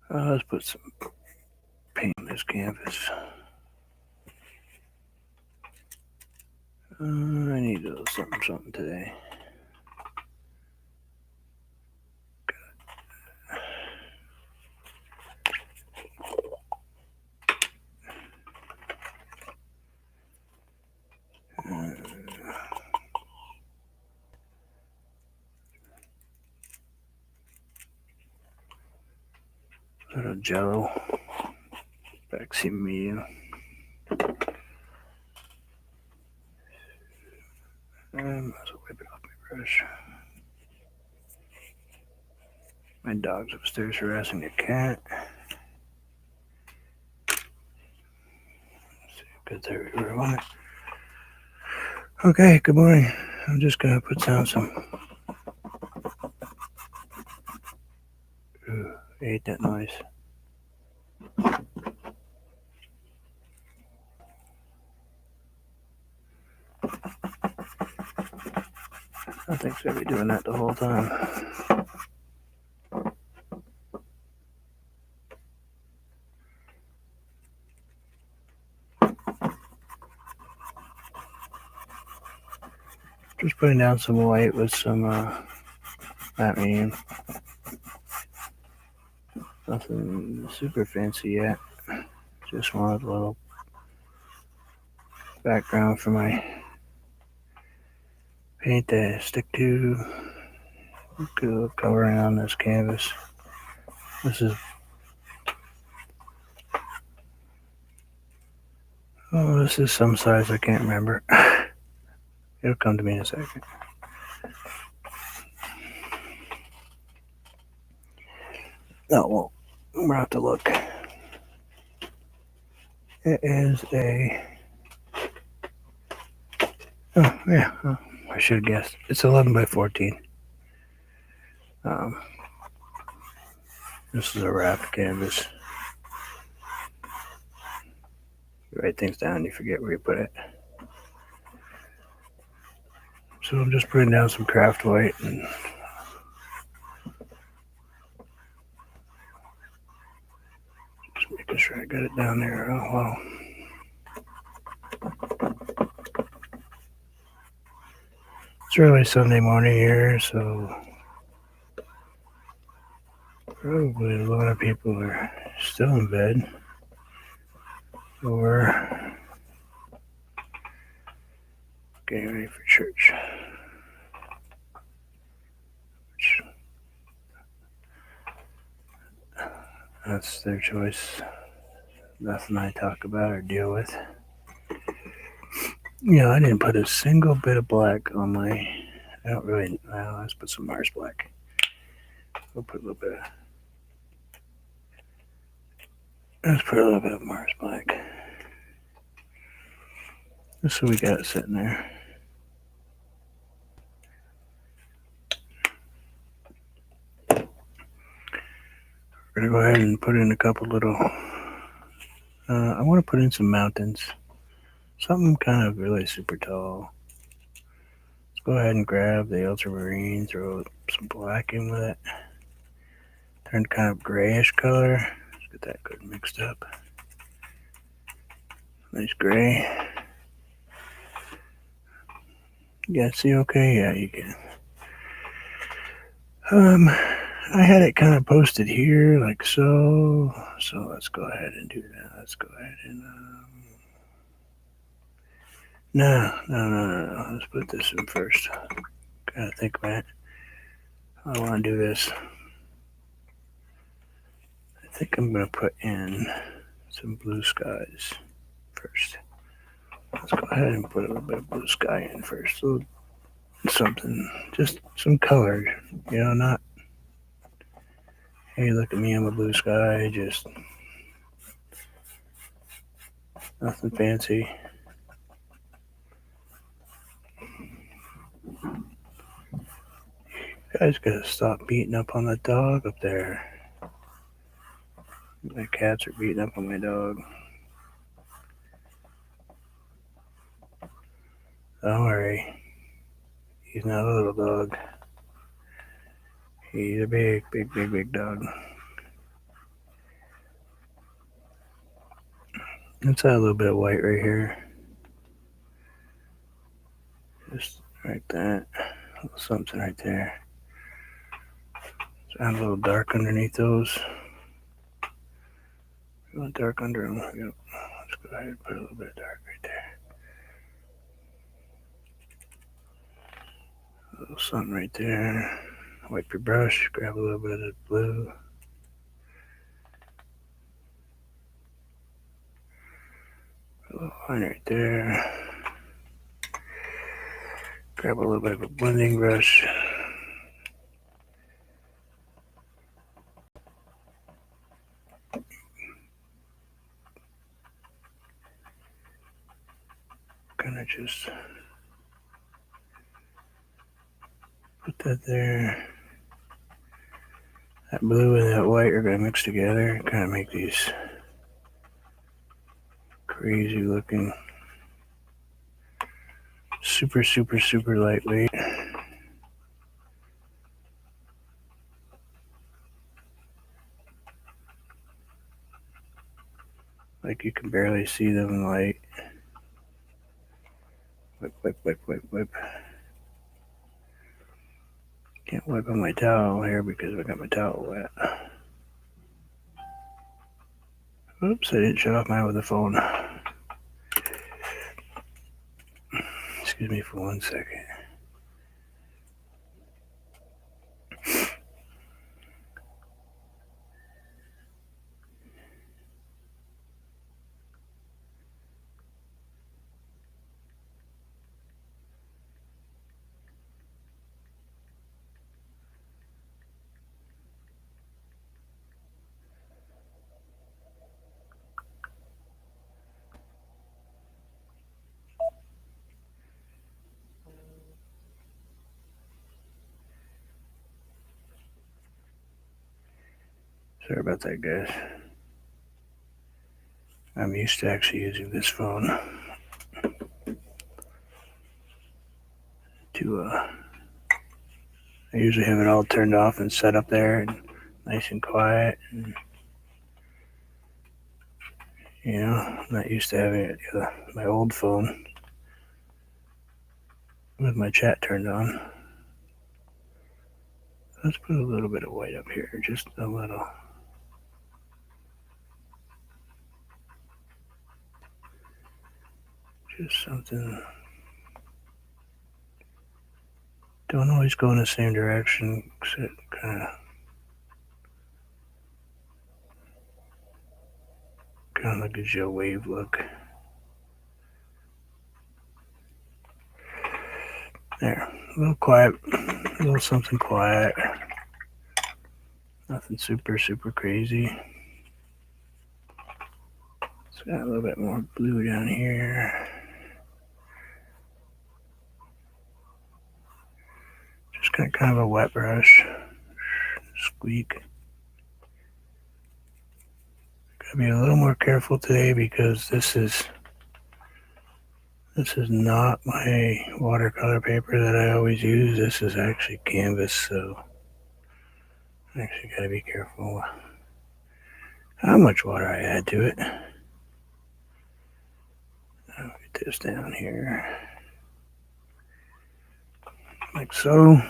Let's put some paint on this canvas. I need a little something today. Little Jello, Baxi medium. I might as well wipe it off my brush. My dog's upstairs harassing the cat. Good there, we want it. Okay, good morning. I'm just gonna put down some. Ooh, I hate that noise. I think so. I'll be doing that the whole time. Just putting down some white with some matte medium. Nothing super fancy yet. Just wanted a little background for my paint to stick to. Good coloring on this canvas. This is some size I can't remember. It'll come to me in a second. Oh well, we'll have to look. It is a. Oh yeah, I should have guessed. It's 11 by 14. This is a wrapped canvas. You write things down, you forget where you put it. So I'm just putting down some craft white and just making sure I got it down there. Oh wow. It's early Sunday morning here, so probably a lot of people are still in bed or getting ready for church. That's their choice. Nothing I talk about or deal with. I didn't put a single bit of black on my. I don't really. Well, let's put some Mars black. We'll put a little bit. Let's put a little bit of Mars black. Just so we got it sitting there. We're gonna go ahead and put in a couple little. I want to put in some mountains. Something kind of really super tall. Let's go ahead and grab the ultramarine, throw some black in with it. Turn kind of grayish color. Let's get that good mixed up. Nice gray. You guys see okay? Yeah, you can. I had it kind of posted here like so. So let's go ahead and do that. Let's go ahead and no. Let's put this in first. Gotta think about it. I want to do this. I think I'm gonna put in some blue skies first. Let's go ahead and put a little bit of blue sky in first. So something, just some color. Not. Hey, look at me, I'm a blue sky. Just nothing fancy. You guys gotta stop beating up on the dog up there. My cats are beating up on my dog. Don't worry. He's not a little dog. He's a big dog. Let's add a little bit of white right here. Just like that. A little something right there. Let's add a little dark underneath those. A little dark under them. Yep. Let's go ahead and put a little bit of dark right there. A little something right there. Wipe your brush, grab a little bit of the blue. A little line right there. Grab a little bit of a blending brush. Kind of just put that there. That blue and that white are going to mix together and kind of make these crazy looking, super, super, super lightweight. Like you can barely see them in light. Whip, whip, whip, whip, whip. Can't wipe on my towel here because I got my towel wet. Oops, I didn't shut off my other phone. Excuse me for 1 second. Sorry about that, guys. I'm used to actually using this phone to I usually have it all turned off and set up there and nice and quiet. And, you know, I'm not used to having it, my old phone with my chat turned on. Let's put a little bit of white up here, just a little. Just something. Don't always go in the same direction, because it kind of gives you a wave look. There, a little quiet, a little something quiet. Nothing super, super crazy. It's got a little bit more blue down here. Just kind of a wet brush. Squeak. Gotta be a little more careful today because this is not my watercolor paper that I always use. This is actually canvas, so I actually gotta be careful how much water I add to it. I'll get this down here like so.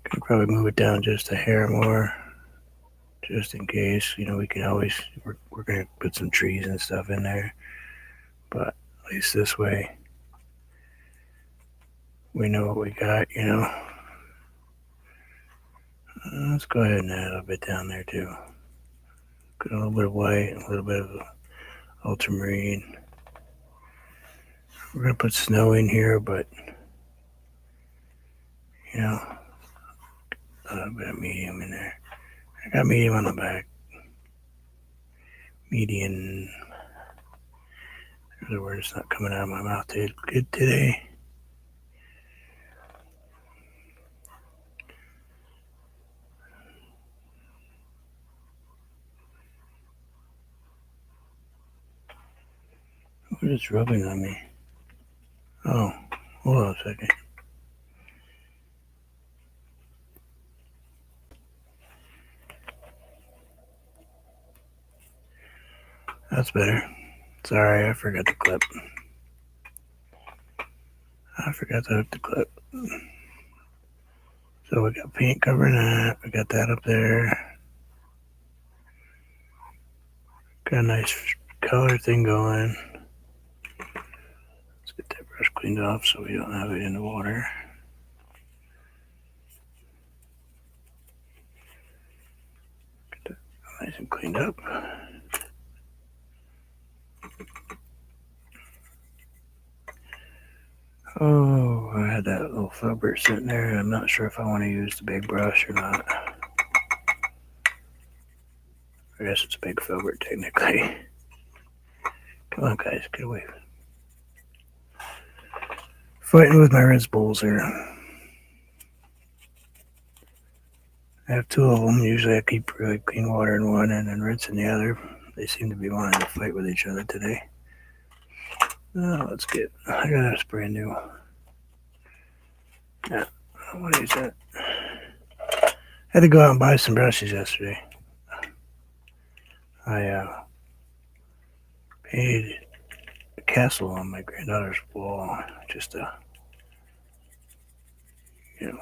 Can probably move it down just a hair more, just in case. You know, we can always we're gonna put some trees and stuff in there, but at least this way we know what we got. You know. Let's go ahead and add a little bit down there too. Got a little bit of white, a little bit of ultramarine. We're gonna put snow in here, but you know, a little bit of medium in there. I got medium on the back. Median. There's a word that's not coming out of my mouth good today. What is rubbing on me? Oh, hold on a second. That's better. Sorry, I forgot the clip. I forgot to hook the clip. So we got paint covering that. We got that up there. Got a nice color thing going. Let's get that brush cleaned off so we don't have it in the water. Get that nice and cleaned up. Oh, I had that little filbert sitting there. I'm not sure if I want to use the big brush or not. I guess it's a big filbert technically. Come on, guys, get away. Fighting with my Red Bulls here. I have two of them. Usually I keep really clean water in one and then rinse in the other. They seem to be wanting to fight with each other today. Oh, let's get. I got a brand new. Yeah, I want to use that. I had to go out and buy some brushes yesterday. I painted a castle on my granddaughter's wall. Just a, 2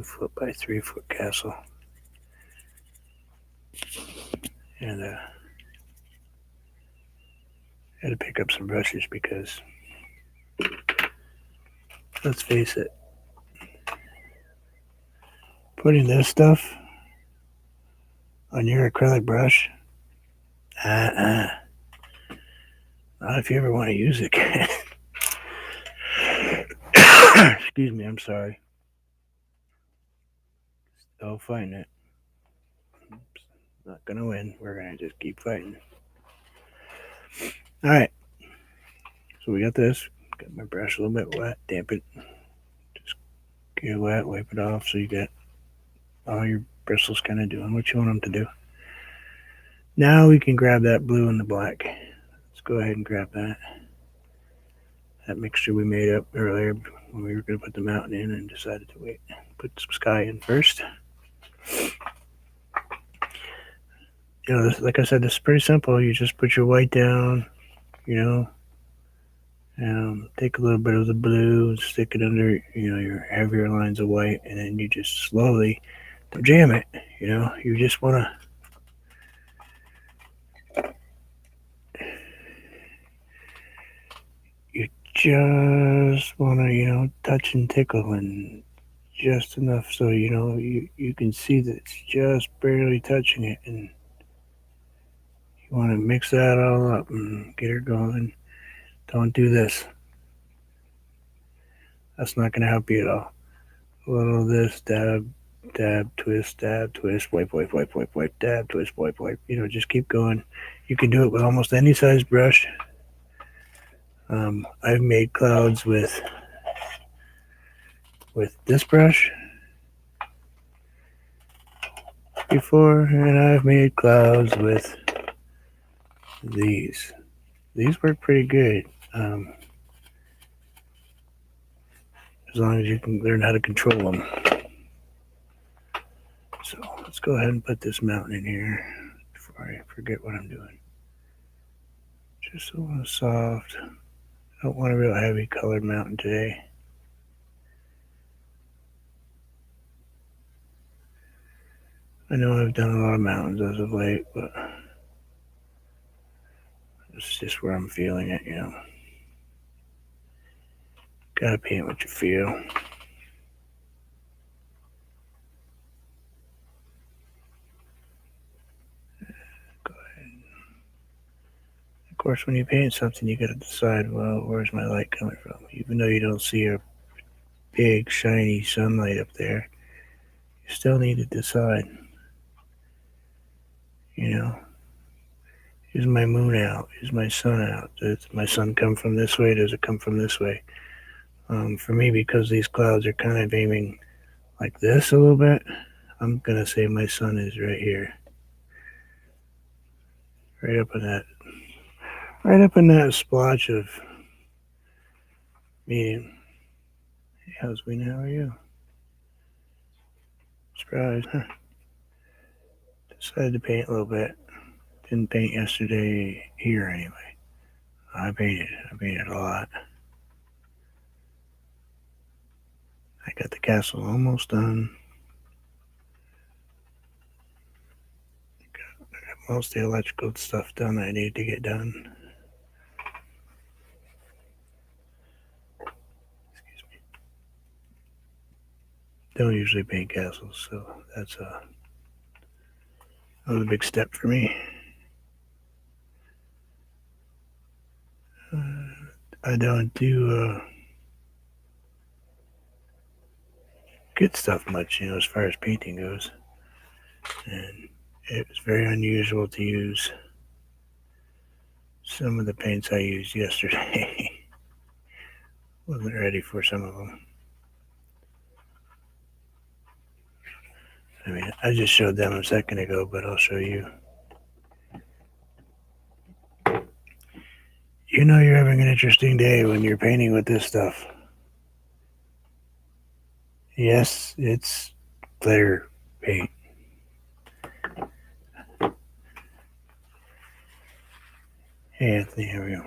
foot by 3 foot castle. And I had to pick up some brushes because, let's face it, putting this stuff on your acrylic brush, not if you ever want to use it. Excuse me, I'm sorry. Still fighting it. Oops. Not gonna win. We're gonna just keep fighting. Alright. So we got this. Got my brush a little bit wet. Damp it. Just get it wet. Wipe it off so you get all your bristles kind of doing what you want them to do. Now we can grab that blue and the black. Let's go ahead and grab that. That mixture we made up earlier when we were going to put the mountain in and decided to wait. Put some sky in first. This, like I said, this is pretty simple. You just put your white down, take a little bit of the blue, stick it under, your heavier lines of white, and then you just slowly don't jam it. You just want to. You just want to, touch and tickle and just enough so, you can see that it's just barely touching it, and you want to mix that all up and get her going. Don't do this. That's not going to help you at all. A little of this, dab, twist, wipe, dab, twist, wipe. Just keep going. You can do it with almost any size brush. I've made clouds with this brush before, and I've made clouds with these. These work pretty good, as long as you can learn how to control them. So let's go ahead and put this mountain in here before I forget what I'm doing. Just a little soft. I don't want a real heavy colored mountain today. I know I've done a lot of mountains as of late, but it's just where I'm feeling it, Gotta paint what you feel. Go ahead. Of course, when you paint something, you gotta decide, well, where's my light coming from? Even though you don't see a big, shiny sunlight up there, you still need to decide, Is my moon out? Is my sun out? Does my sun come from this way? Does it come from this way? For me, because these clouds are kind of aiming like this a little bit, I'm going to say my sun is right here. Right up in that splotch of medium. Hey, husband, how are you? Surprise, huh? Decided to paint a little bit. Didn't paint yesterday here anyway. I painted a lot. I got the castle almost done. Got most of the electrical stuff done that I need to get done. Excuse me. Don't usually paint castles, so that's another big step for me. I don't do good stuff much, as far as painting goes. And it was very unusual to use some of the paints I used yesterday. Wasn't ready for some of them. I mean, I just showed them a second ago, but I'll show you. You know you're having an interesting day when you're painting with this stuff. Yes, it's glitter paint. Hey, Anthony, how are you?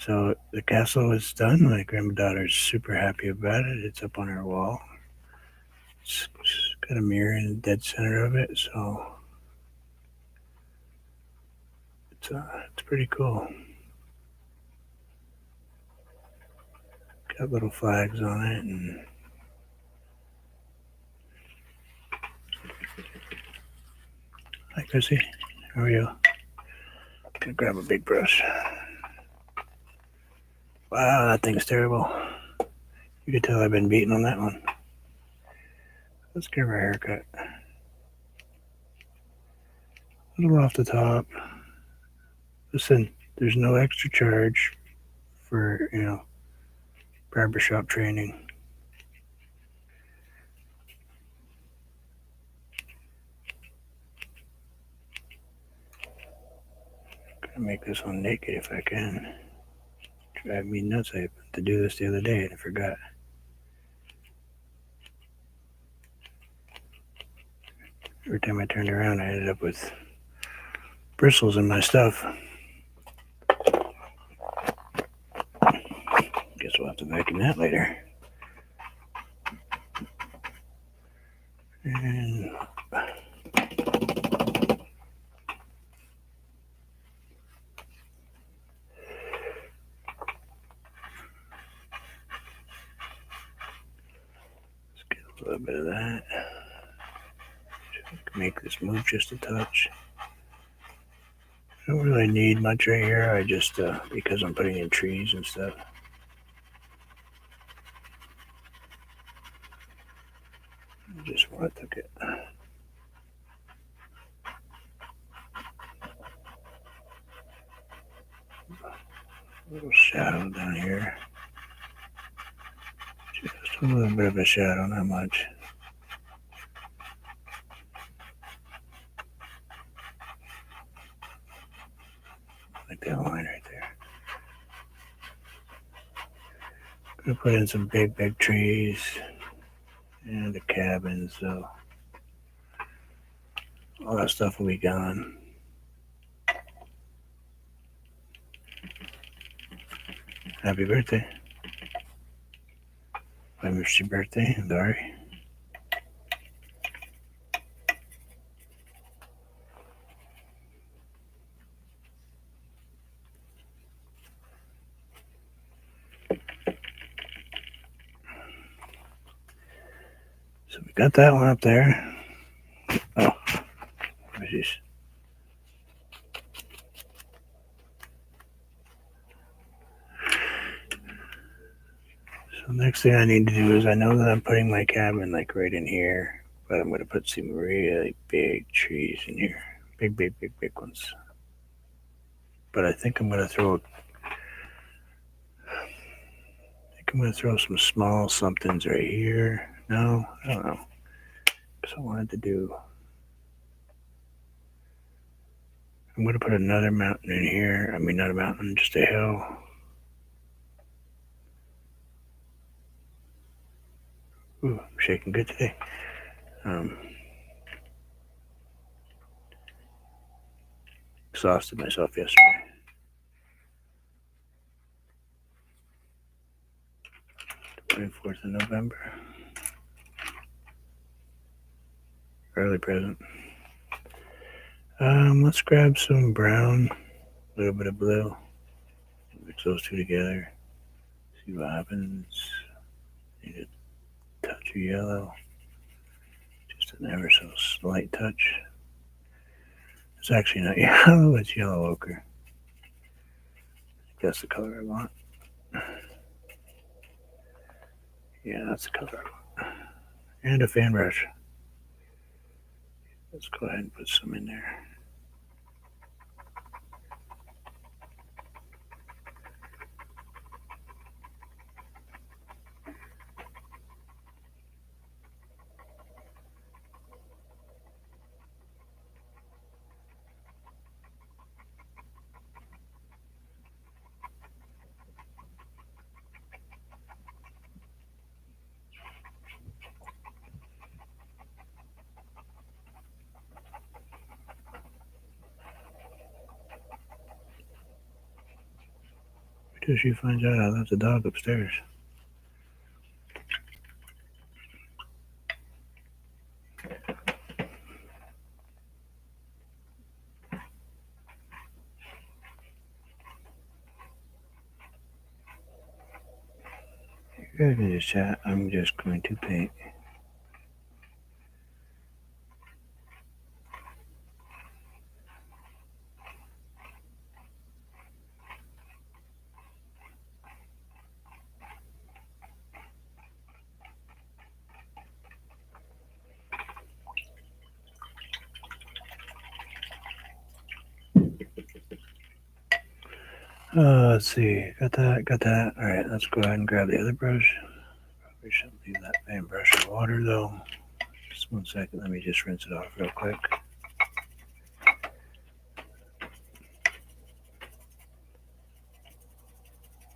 So the castle is done. My granddaughter's super happy about it. It's up on her wall. It's got a mirror in the dead center of it, so it's pretty cool. Got little flags on it, and hi Chrissy, how are you? Gonna grab a big brush. Wow, that thing's terrible. You can tell I've been beating on that one. Let's give her a haircut. A little off the top. Listen, there's no extra charge for, barbershop training. Gonna make this one naked if I can. Drive me nuts. I meant to do this the other day and I forgot. Every time I turned around, I ended up with bristles in my stuff. Guess we'll have to vacuum that later. And let's get a little bit of that. Make this move just a touch. I don't really need much right here. I just, because I'm putting in trees and stuff. I just want to get a little shadow down here. Just a little bit of a shadow, not much. Like that line right there. Gonna put in some big trees and the cabin, so all that stuff will be gone. Happy birthday. I missed your birthday, I'm sorry. So we got that one up there. Oh, geez. So next thing I need to do is I know that I'm putting my cabin like right in here, but I'm gonna put some really big trees in here. Big ones. But I think I'm gonna throw some small somethings right here. No, I don't know. Because I wanted to do. I'm gonna put another mountain in here. I mean, not a mountain, just a hill. Ooh, I'm shaking good today. exhausted myself yesterday. The 24th of November. Early present. Let's grab some brown, a little bit of blue. Mix those two together. See what happens. Need a touch of yellow. Just an ever so slight touch. It's actually not yellow, it's yellow ochre. That's the color I want. Yeah, that's the color I want. And a fan brush. Let's go ahead and put some in there. Until she finds out I left the dog upstairs. You guys can just chat. I'm just going to paint. Let's see. Got that. All right, let's go ahead and grab the other brush. Probably shouldn't leave that fan brush in water though. Just 1 second. Let me just rinse it off real quick.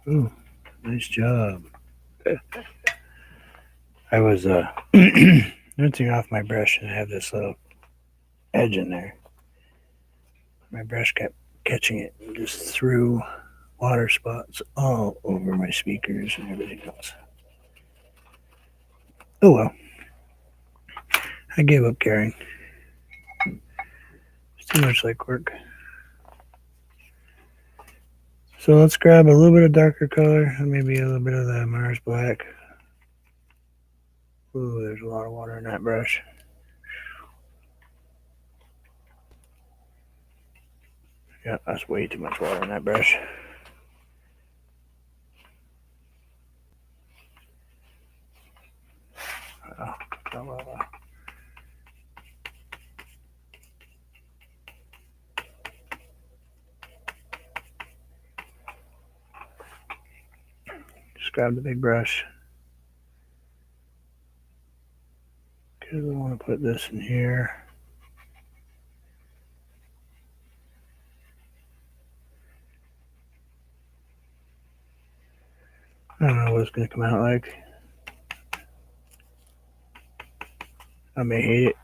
Ooh, nice job. I was rinsing off my brush and I have this little edge in there. My brush kept catching it and just threw water spots all over my speakers and everything else. Oh well. I gave up caring. It's too much like work. So let's grab a little bit of darker color and maybe a little bit of the Mars Black. Ooh, there's a lot of water in that brush. Yeah, that's way too much water in that brush. Oh. Just grab the big brush. Because I want to put this in here. I don't know what it's going to come out like. I may hate it.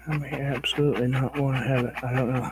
I may absolutely not want to have it. I don't know.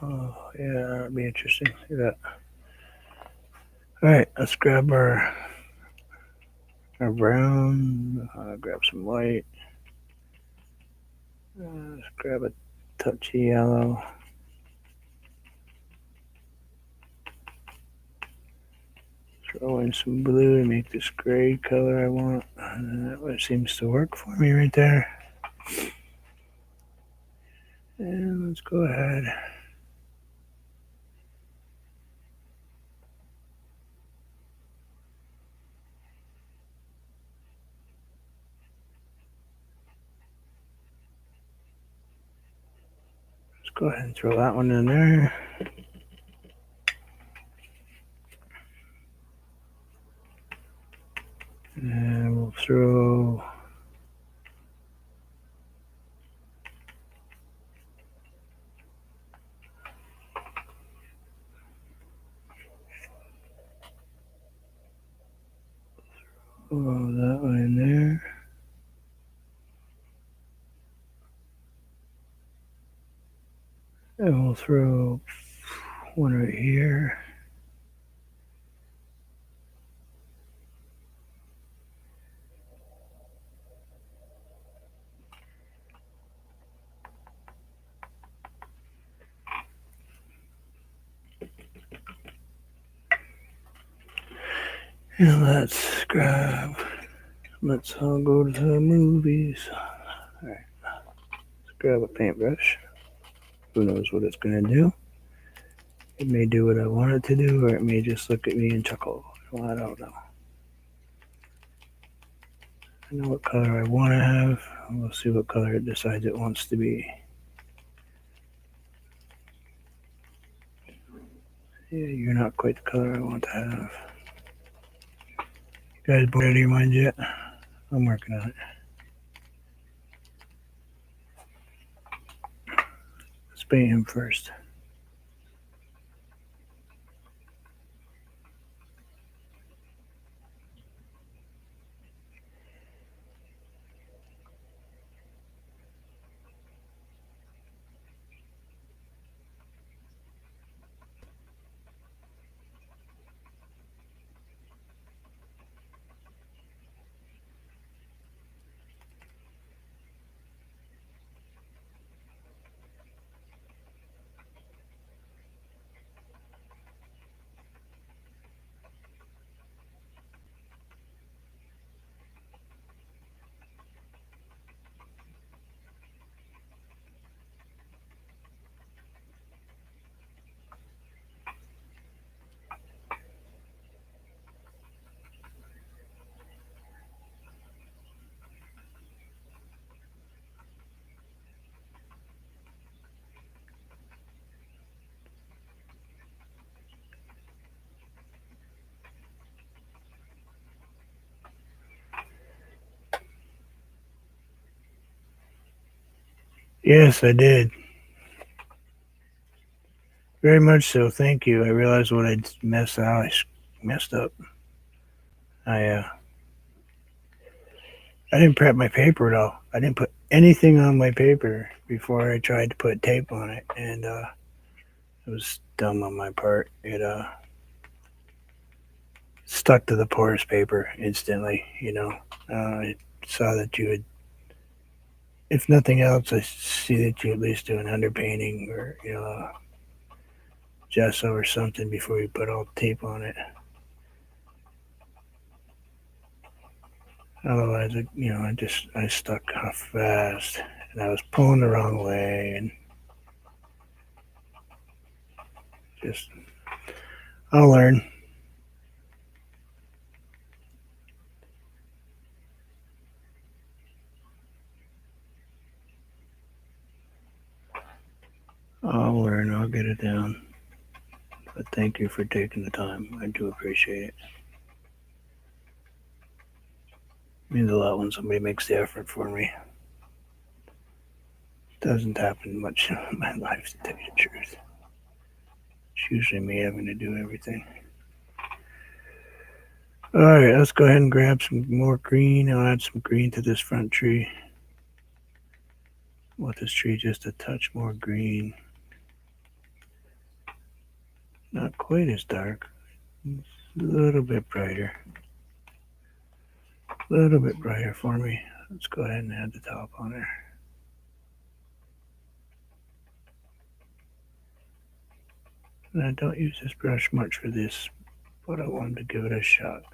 Oh, yeah, that'd be interesting. See that. All right, let's grab our or brown. Grab some white. Let's grab a touchy yellow. Throw in some blue to make this gray color I want. And that seems to work for me right there. And let's go ahead. Let's go ahead and throw that one in there. And we'll throw that one in there. And we'll throw one right here. And let's all go to the movies. Alright, let's grab a paintbrush. Who knows what it's going to do? It may do what I want it to do, or it may just look at me and chuckle. Well, I don't know. I know what color I want to have. We'll see what color it decides it wants to be. Yeah, you're not quite the color I want to have. You guys bored out of your minds yet? I'm working on it. Let's paint him first. Yes, I did. Very much so. Thank you. I realized what I'd messed out. I messed up. I didn't prep my paper at all. I didn't put anything on my paper before I tried to put tape on it, and it was dumb on my part. It stuck to the porous paper instantly. I saw that you had, if nothing else, I see that you at least do an underpainting or gesso or something before you put all the tape on it. Otherwise, I stuck fast, and I was pulling the wrong way, and just I'll learn. I'll learn. I'll get it down. But thank you for taking the time. I do appreciate it. It means a lot when somebody makes the effort for me. It doesn't happen much in my life, to tell you the truth. It's usually me having to do everything. Alright, let's go ahead and grab some more green. I'll add some green to this front tree. I want this tree just a touch more green. Not quite as dark. It's a little bit brighter. A little bit brighter for me. Let's go ahead and add the top on there. And I don't use this brush much for this, but I wanted to give it a shot.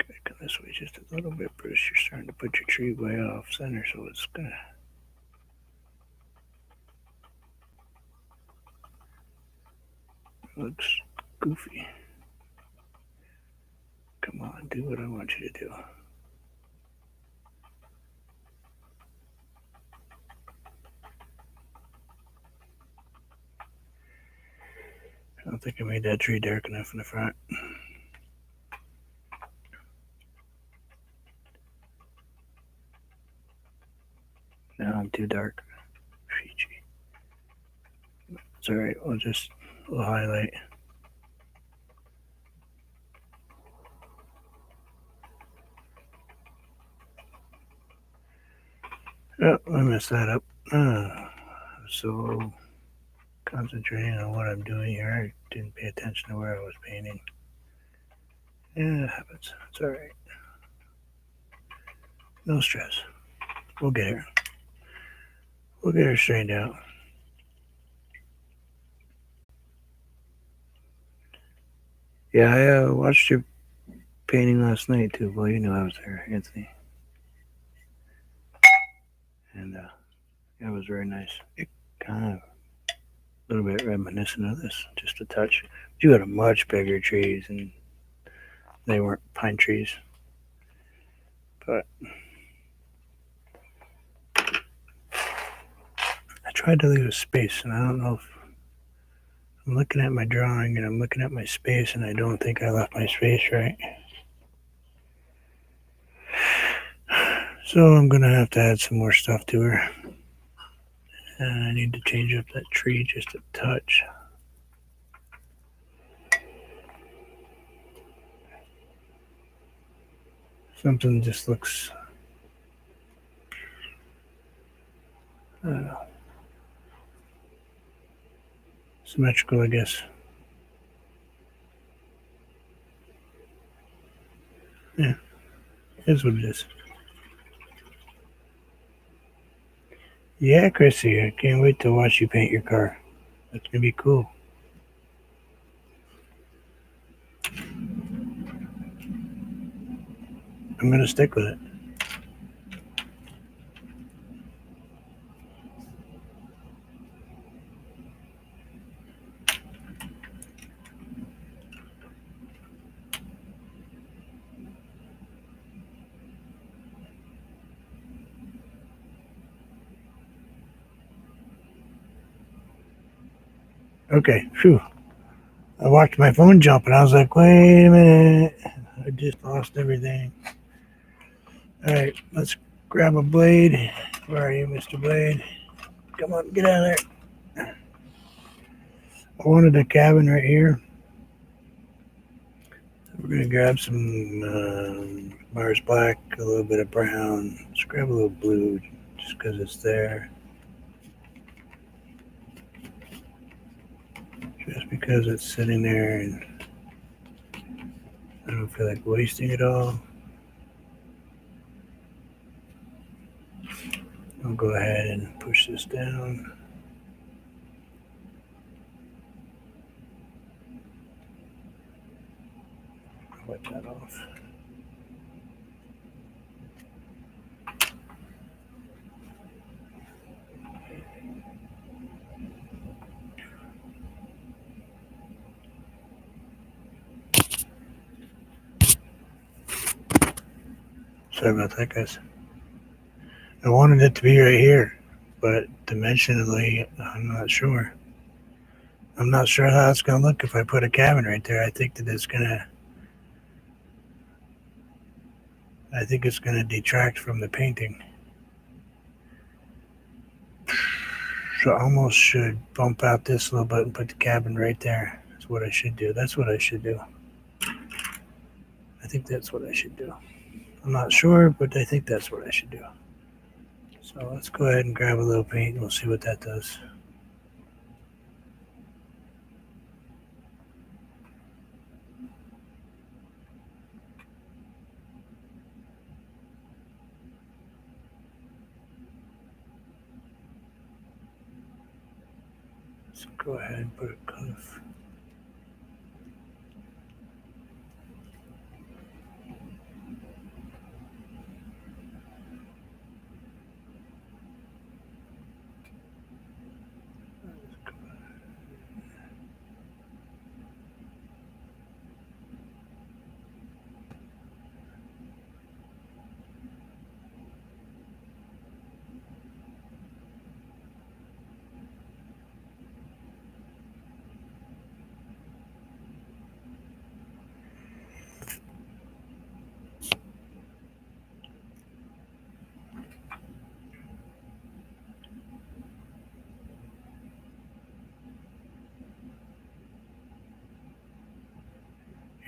Okay, come this way just a little bit, Bruce. You're starting to put your tree way off center, so it's gonna looks goofy. Come on, do what I want you to do. I don't think I made that tree dark enough in the front. Now I'm too dark. Fiji. It's alright, we'll just highlight. Oh, I messed that up. So concentrating on what I'm doing here, I didn't pay attention to where I was painting. Yeah, it happens. It's alright. No stress. We'll get her. We'll get her straightened out. Yeah, I watched your painting last night too. Well, you knew I was there, Anthony. And it was very nice. It kind of a little bit reminiscent of this, just a touch. But you had a much bigger trees, and they weren't pine trees. But I tried to leave a space, and I don't know if I'm looking at my drawing and I'm looking at my space, and I don't think I left my space right. So I'm gonna have to add some more stuff to her. And I need to change up that tree just a touch. Something just looks symmetrical, I guess. Yeah, is what it is. Yeah, Chrissy, I can't wait to watch you paint your car. That's gonna be cool. I'm gonna stick with it. Okay, phew. I watched my phone jump and I was like, wait a minute. I just lost everything. Alright, let's grab a blade. Where are you, Mr. Blade? Come on, get out of there. I wanted a cabin right here. We're going to grab some Mars Black, a little bit of brown. Let's grab a little blue just because it's there. Just because it's sitting there and I don't feel like wasting it all. I'll go ahead and push this down. Wipe that off. Sorry about that, guys. I wanted it to be right here, but dimensionally, I'm not sure. I'm not sure how it's going to look if I put a cabin right there. I think that it's going to I think it's going to detract from the painting. So I almost should bump out this a little bit and put the cabin right there. That's what I should do. That's what I should do. I think that's what I should do. I'm not sure, but I think that's what I should do. So let's go ahead and grab a little paint and we'll see what that does. Let's go ahead and put a cliff.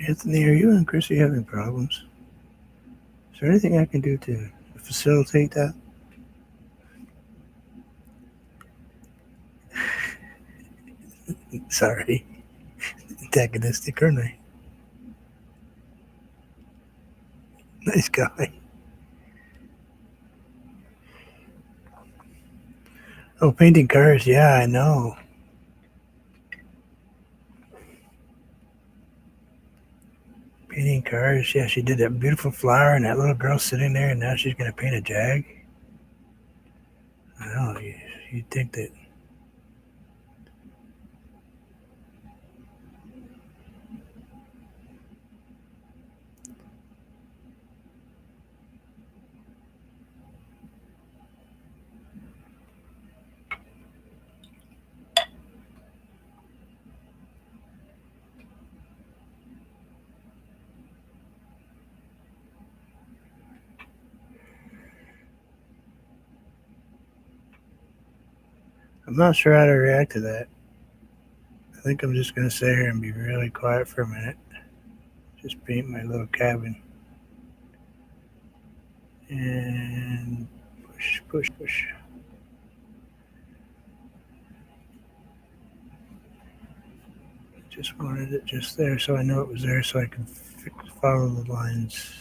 Anthony, are you and Chrissy having problems? Is there anything I can do to facilitate that? Sorry. Antagonistic, aren't I? Nice guy. Oh, painting cars. Yeah, I know. Painting cars. Yeah, she did that beautiful flower and that little girl sitting there, and now she's going to paint a Jag. I know. You'd think that. I'm not sure how to react to that. I think I'm just going to sit here and be really quiet for a minute. Just paint my little cabin. And push, push, push. Just wanted it just there so I know it was there so I can follow the lines.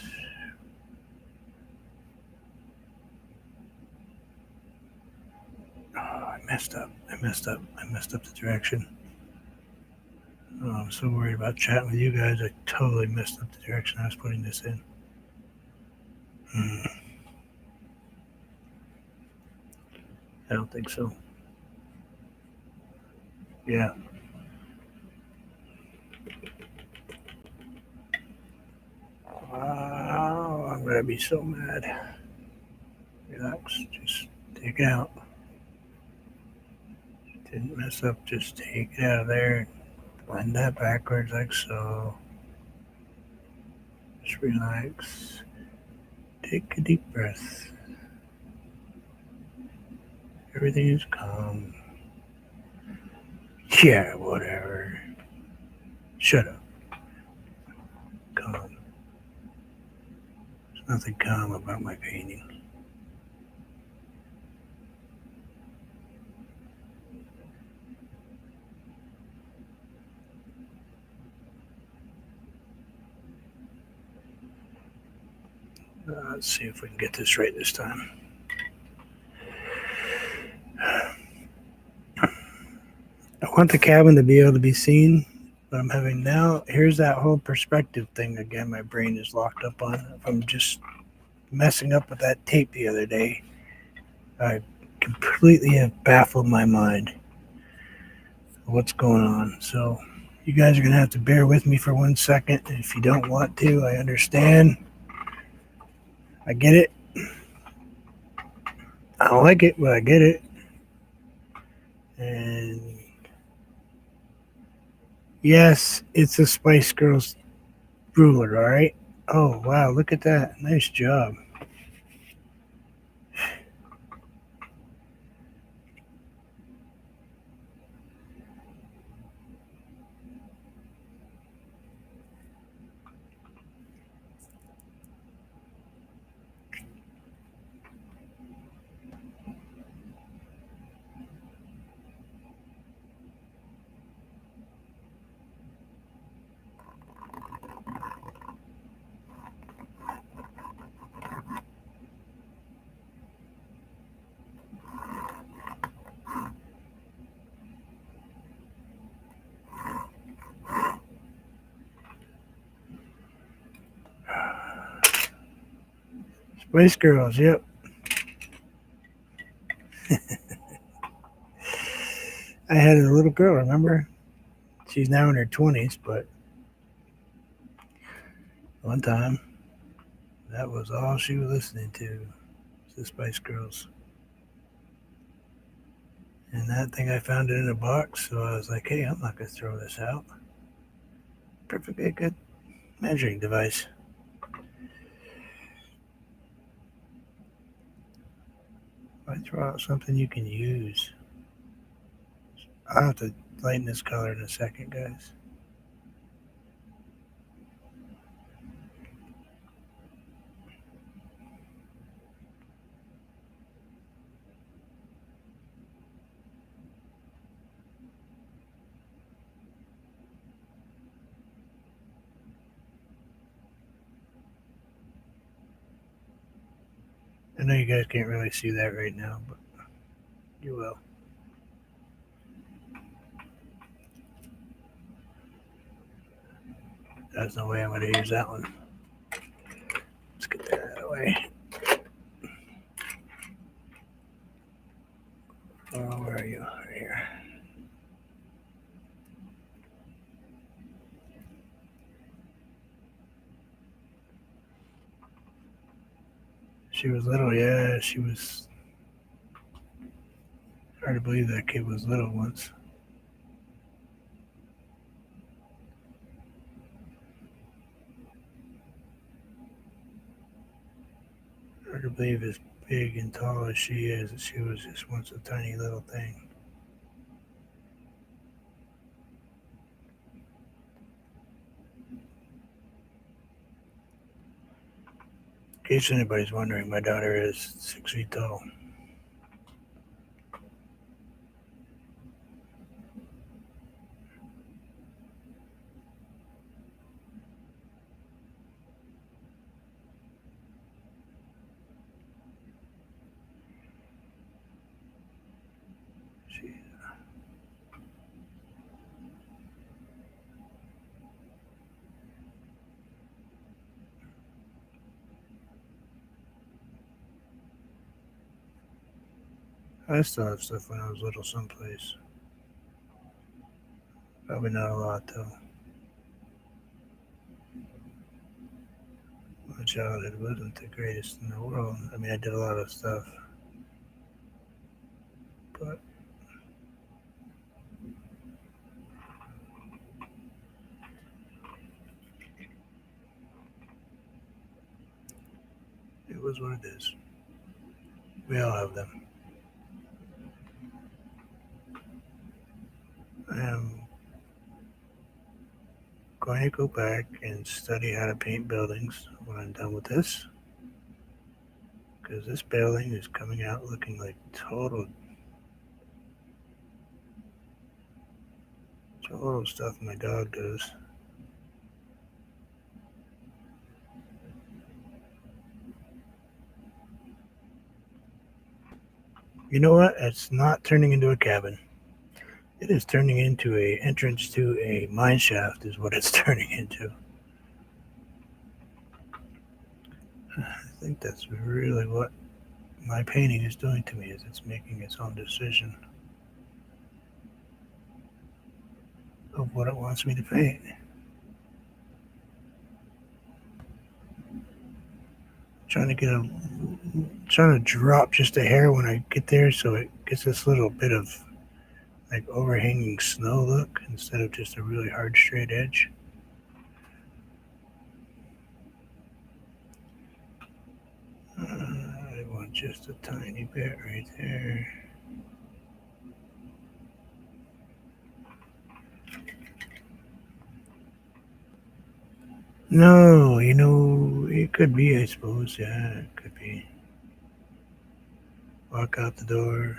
Oh, I messed up the direction. Oh, I'm so worried about chatting with you guys. I totally messed up the direction I was putting this in. I don't think so. Yeah. Wow, I'm gonna be so mad. Relax, just take it out. Didn't mess up, just take it out of there. Blend that backwards like so. Just relax. Take a deep breath. Everything is calm. Yeah, whatever. Shut up. Calm. There's nothing calm about my painting. Let's see if we can get this right this time. I want the cabin to be able to be seen, but I'm having now, here's that whole perspective thing again my brain is locked up on. If I'm just messing up with that tape the other day, I completely have baffled my mind what's going on. So you guys are going to have to bear with me for 1 second. If you don't want to, I understand. I get it. I don't like it, but I get it. And yes, it's a Spice Girls ruler, all right? Oh, wow, look at that. Nice job. Spice Girls, yep. I had a little girl, remember? She's now in her 20s, but one time, that was all she was listening to, the Spice Girls. And that thing, I found it in a box, so I was like, hey, I'm not going to throw this out. Perfectly good measuring device. I throw out something you can use. I'll have to lighten this color in a second, guys. I know you guys can't really see that right now, but you will. There's no way I'm going to use that one. Let's get that out of the way. Oh, where are you? Right here. She was little, yeah. She was. Hard to believe that kid was little once. Hard to believe as big and tall as she is, that she was just once a tiny little thing. In case anybody's wondering, my daughter is 6 feet tall. She, I still have stuff when I was little someplace. Probably not a lot though. My childhood wasn't the greatest in the world. I mean, I did a lot of stuff, but it was what it is. We all have them. I am going to go back and study how to paint buildings when I'm done with this, because this building is coming out looking like total stuff my dog does. You know what? It's not turning into a cabin. It is turning into a entrance to a mine shaft is what it's turning into. I think that's really what my painting is doing to me, is it's making its own decision of what it wants me to paint. Trying to drop just a hair when I get there so it gets this little bit of like overhanging snow look instead of just a really hard straight edge. just a tiny bit right there. No, it could be, I suppose. Yeah, it could be. Walk out the door.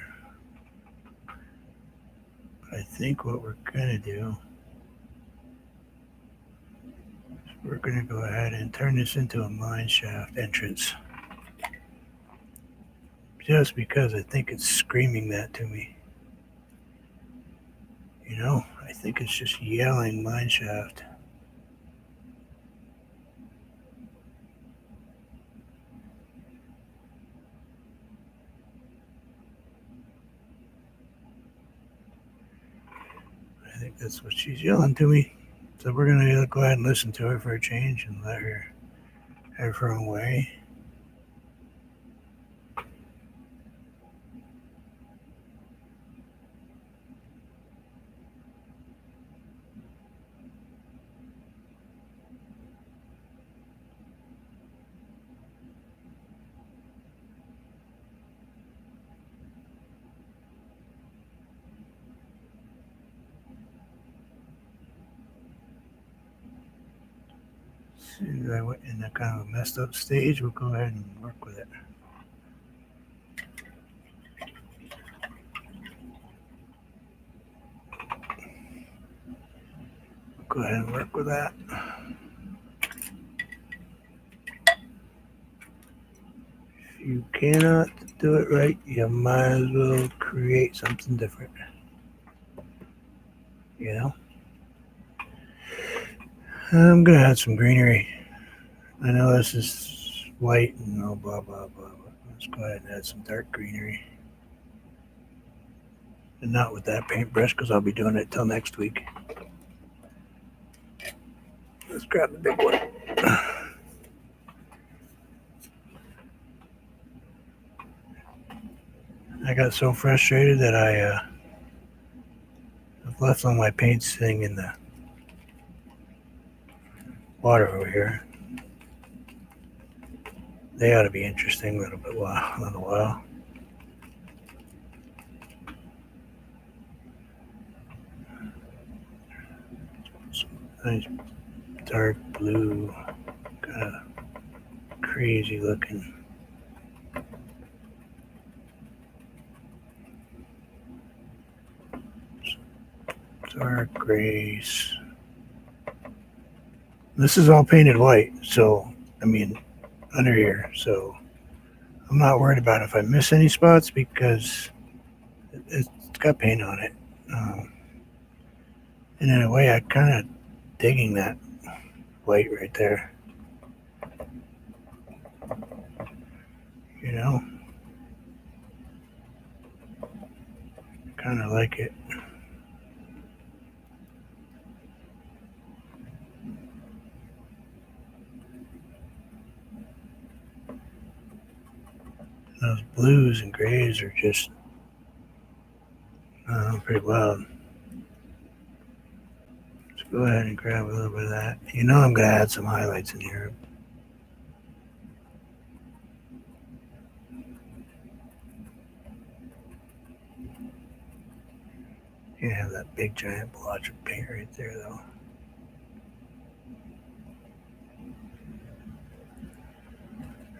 But I think what we're going to do is we're going to go ahead and turn this into a mine shaft entrance. Just because I think it's screaming that to me. I think it's just yelling mine shaft. I think that's what she's yelling to me. So we're going to go ahead and listen to her for a change and let her have her own way. As soon as I went in a kind of a messed up stage, we'll go ahead and work with it. Go ahead and work with that. If you cannot do it right, you might as well create something different. I'm going to add some greenery. I know this is white and blah, blah, blah. Let's go ahead and add some dark greenery. And not with that paintbrush because I'll be doing it till next week. Let's grab the big one. I got so frustrated that I've left all my paints sitting in the water over here. They ought to be interesting a little while. Some nice dark blue, kind of crazy looking. Dark grays. This is all painted white, so under here. So I'm not worried about if I miss any spots because it's got paint on it. And in a way, I kind of digging that white right there. Kind of like it. Those blues and grays are just pretty wild. Let's go ahead and grab a little bit of that. I'm going to add some highlights in here. You have that big giant blotch of paint right there, though.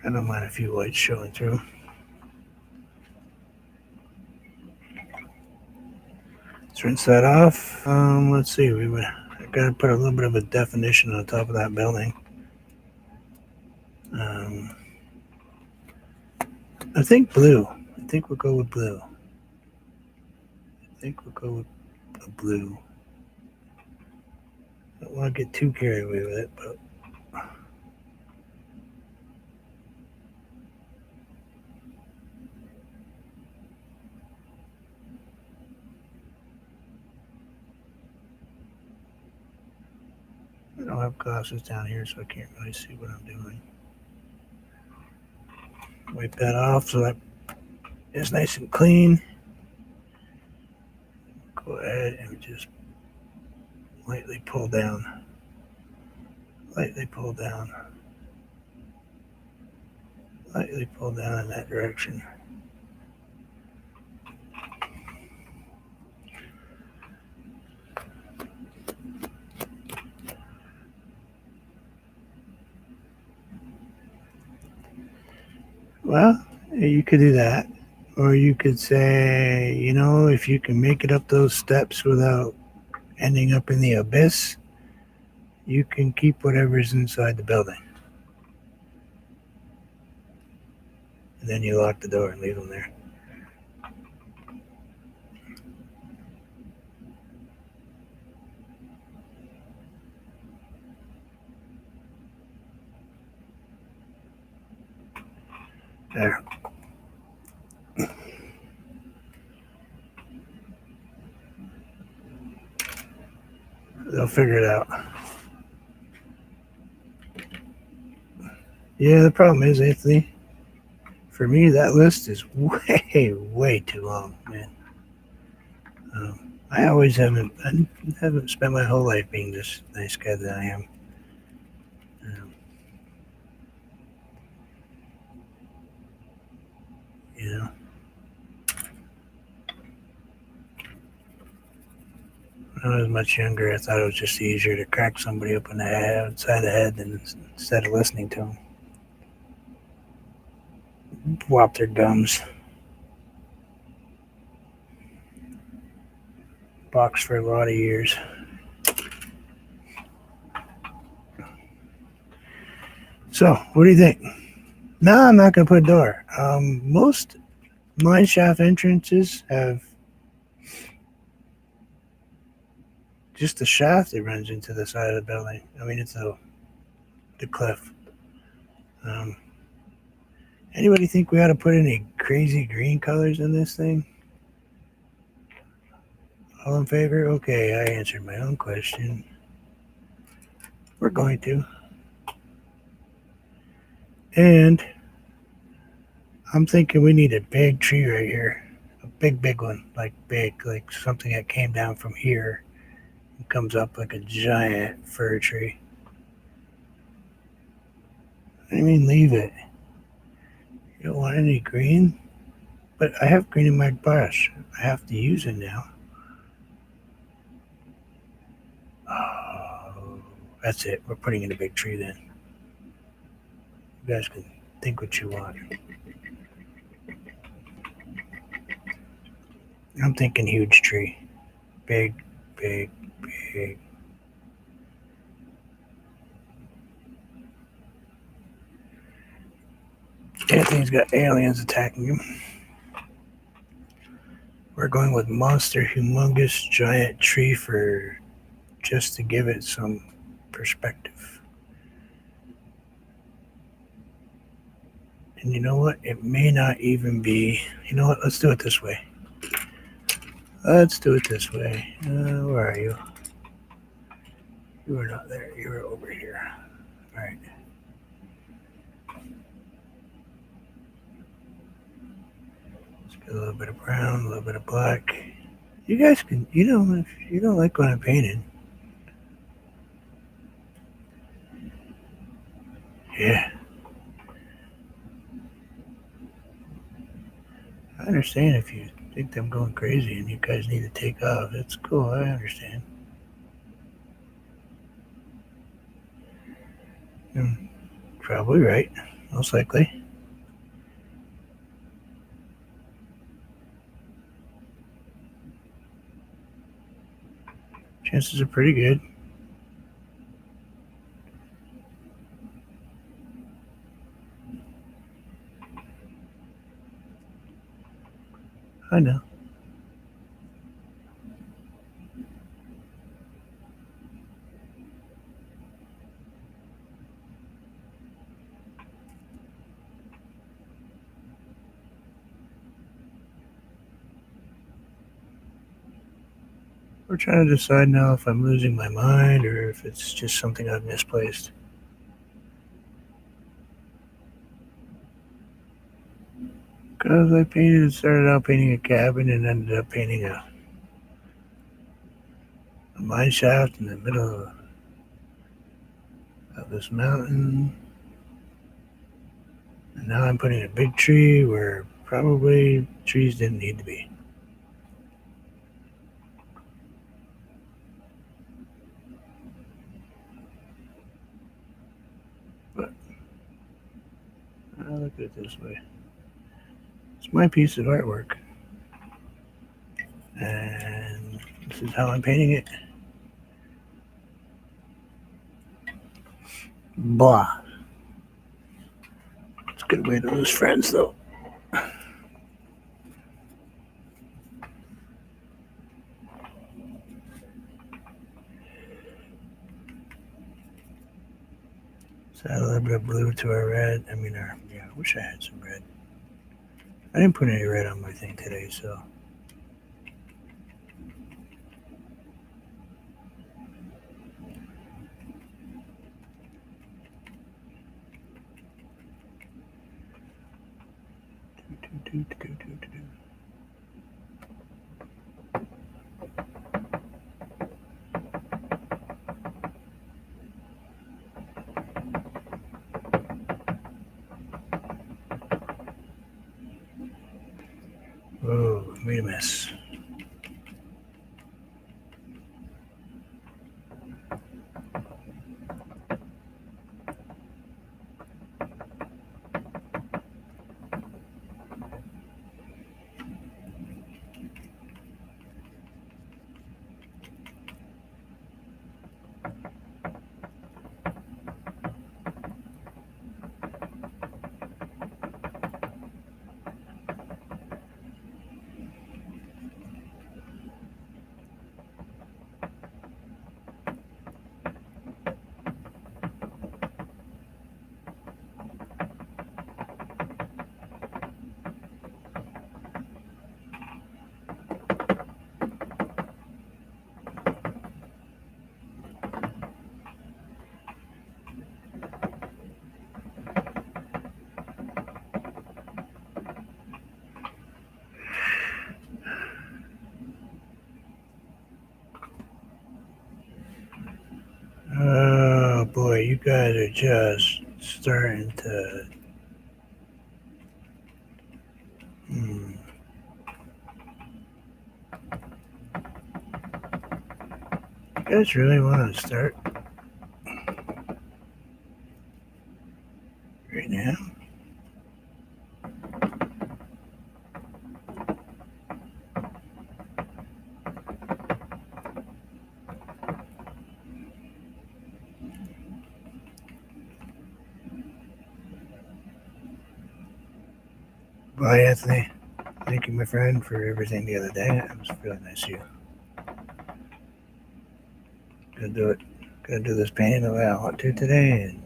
I don't mind a few whites showing through. Let's rinse that off. Let's see. I got to put a little bit of a definition on top of that building. I think blue. I think we'll go with blue. I don't want to get too carried away with it, but I don't have glasses down here, so I can't really see what I'm doing. Wipe that off so that it's nice and clean. Go ahead and just lightly pull down. Lightly pull down in that direction. Well, you could do that. Or you could say, if you can make it up those steps without ending up in the abyss, you can keep whatever's inside the building. And then you lock the door and leave them there. There. They'll figure it out. Yeah, the problem is, Anthony, for me, that list is way too long, man. I haven't spent my whole life being this nice guy that I am. Um, you know, when I was much younger, I thought it was just easier to crack somebody up in the head, inside the head, than instead of listening to them. Whop their gums. Boxed for a lot of years. So, what do you think? No, I'm not going to put a door. Most mine shaft entrances have just the shaft that runs into the side of the building. I mean, it's the cliff. Anybody think we ought to put any crazy green colors in this thing? All in favor? Okay, I answered my own question. We're going to. And I'm thinking we need a big tree right here. A big one. Like something that came down from here and comes up like a giant fir tree. I mean, leave it. You don't want any green? But I have green in my brush. I have to use it now. Oh, that's it. We're putting in a big tree then. You guys can think what you want. I'm thinking huge tree. Big. Anthony's got aliens attacking him. We're going with monster, humongous, giant tree for just to give it some perspective. And you know what? It may not even be. You know what? Let's do it this way. Where are you? You were not there. You were over here. All right. Let's get a little bit of brown, a little bit of black. You guys can, if you don't like what I'm painting. Yeah. I understand if you think I'm going crazy and you guys need to take off. It's cool. I understand. You're probably right. Most likely. Chances are pretty good. I know. We're trying to decide now if I'm losing my mind or if it's just something I've misplaced. Because I started out painting a cabin and ended up painting a mine shaft in the middle of this mountain. And now I'm putting a big tree where probably trees didn't need to be. But I'll look at it this way. It's my piece of artwork. And this is how I'm painting it. Blah. It's a good way to lose friends, though. So add a little bit of blue to our red. I wish I had some red. I didn't put any red on my thing today, so. Oh, made a mess. Oh boy, you guys are just starting to. Hmm. You guys really want to start right now? Bye, Anthony. Thank you, my friend, for everything the other day. It was really nice of you. Gonna do it. Gonna do this painting the way I want to today, and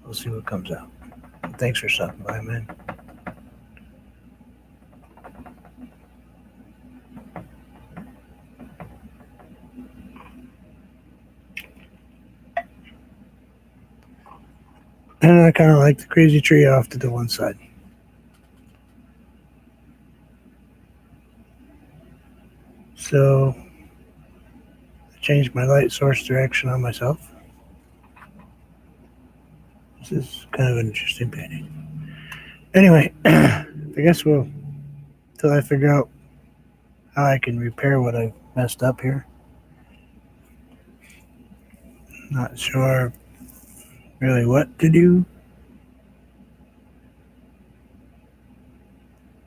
we'll see what comes out. Thanks for stopping by, man. And I kind of like the crazy tree off to the one side. So I changed my light source direction on myself. This is kind of an interesting painting. Anyway, I guess till I figure out how I can repair what I messed up here. Not sure really what to do.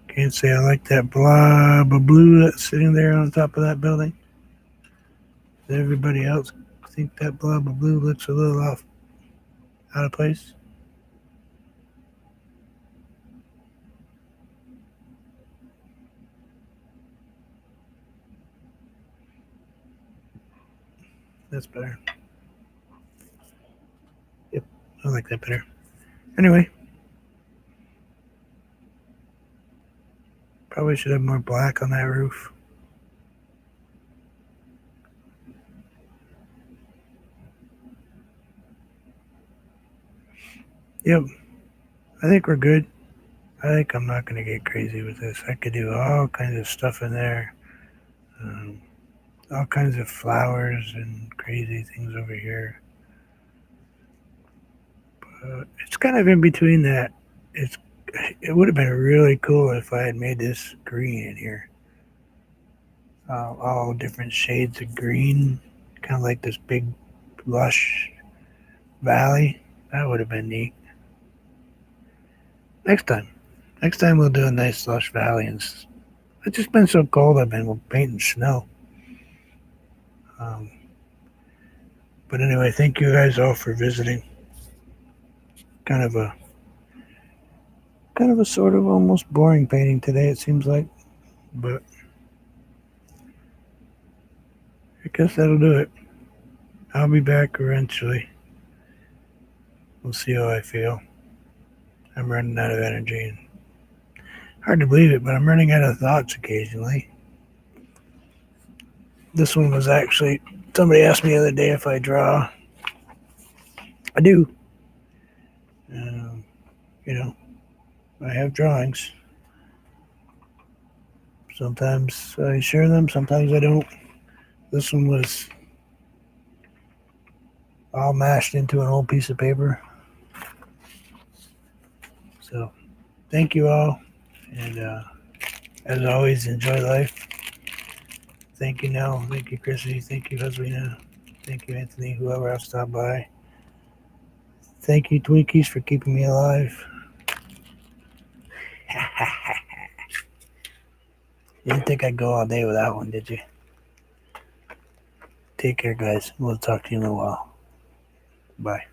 Can't say I like that blob of blue that's sitting there on top of that building. Does everybody else think that blob of blue looks a little out of place? That's better. Yep, I like that better. Anyway, probably should have more black on that roof. Yep, I think we're good. I think I'm not going to get crazy with this. I could do all kinds of stuff in there. Um, all kinds of flowers and crazy things over here. It's kind of in between that. It's it would have been really cool if I had made this green in here. All different shades of green, kind of like this big lush valley. That would have been neat. Next time. Next time we'll do a nice lush valley. And it's just been so cold. I've been painting snow. Um, but anyway, thank you guys all for visiting. Kind of a sort of almost boring painting today. It seems like, but I guess that'll do it. I'll be back eventually. We'll see how I feel. I'm running out of energy. And hard to believe it, but I'm running out of thoughts occasionally. This one was actually, somebody asked me the other day if I draw. I do. Um, you know, I have drawings. Sometimes I share them, sometimes I don't. This one was all mashed into an old piece of paper. So, thank you all. And as always, enjoy life. Thank you, Nell. Thank you, Chrissy. Thank you, Husbina. Thank you, Anthony, whoever else stopped by. Thank you, Twinkies, for keeping me alive. You didn't think I'd go all day without one, did you? Take care, guys. We'll talk to you in a while. Bye.